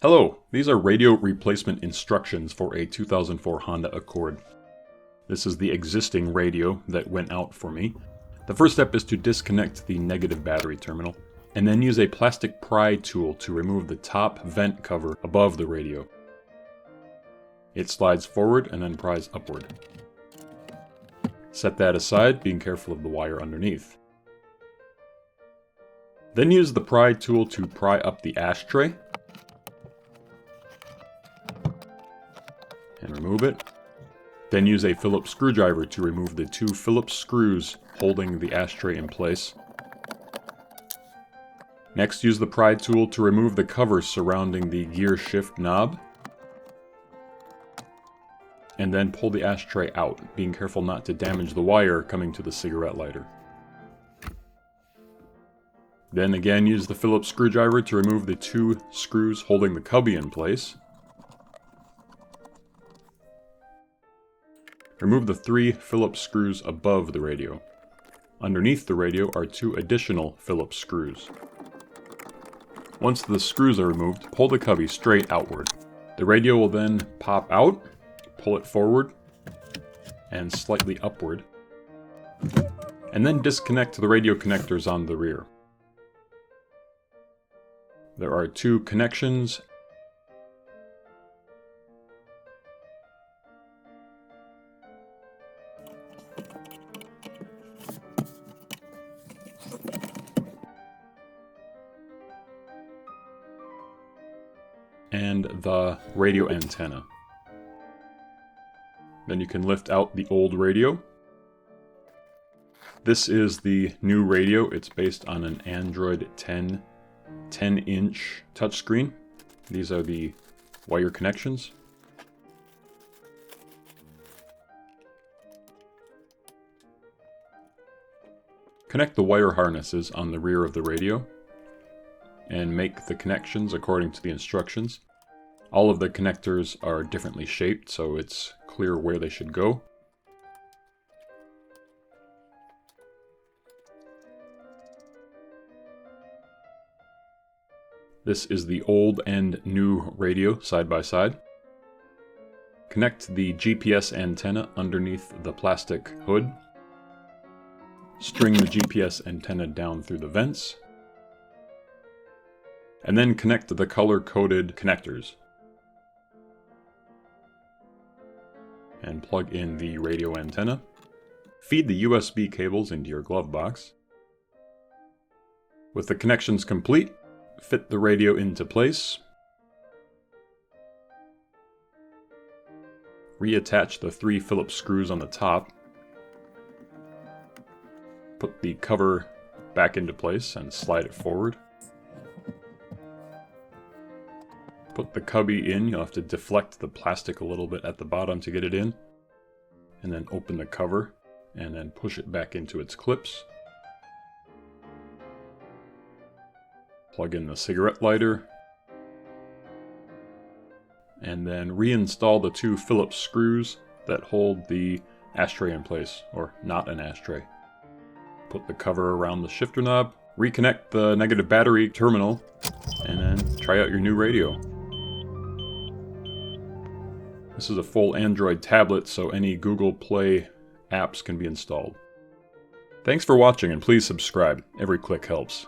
Hello, these are radio replacement instructions for a 2004 Honda Accord. This is the existing radio that went out for me. The first step is to disconnect the negative battery terminal, and then use a plastic pry tool to remove the top vent cover above the radio. It slides forward and then pries upward. Set that aside, being careful of the wire underneath. Then use the pry tool to pry up the ashtray, and remove it. Then use a Phillips screwdriver to remove the two Phillips screws holding the ashtray in place. Next, use the pry tool to remove the cover surrounding the gear shift knob. And then pull the ashtray out, being careful not to damage the wire coming to the cigarette lighter. Then again, use the Phillips screwdriver to remove the two screws holding the cubby in place. Remove the three Phillips screws above the radio. Underneath the radio are two additional Phillips screws. Once the screws are removed, pull the cubby straight outward. The radio will then pop out, pull it forward, and slightly upward, and then disconnect the radio connectors on the rear. There are two connections, and the radio antenna. Then you can lift out the old radio. This is the new radio. It's based on an Android 10-inch touchscreen. These are the wire connections. Connect the wire harnesses on the rear of the radio and make the connections according to the instructions. All of the connectors are differently shaped, so it's clear where they should go. This is the old and new radio side by side. Connect the GPS antenna underneath the plastic hood. String the GPS antenna down through the vents. And then connect the color-coded connectors. And plug in the radio antenna. Feed the USB cables into your glove box. With the connections complete, fit the radio into place. Reattach the three Phillips screws on the top. Put the cover back into place and slide it forward. Put the cubby in. You'll have to deflect the plastic a little bit at the bottom to get it in. And then open the cover and then push it back into its clips. Plug in the cigarette lighter. And then reinstall the two Phillips screws that hold the ashtray in place, or not an ashtray. Put the cover around the shifter knob, reconnect the negative battery terminal, and then try out your new radio. This is a full Android tablet, so any Google Play apps can be installed. Thanks for watching, and please subscribe. Every click helps.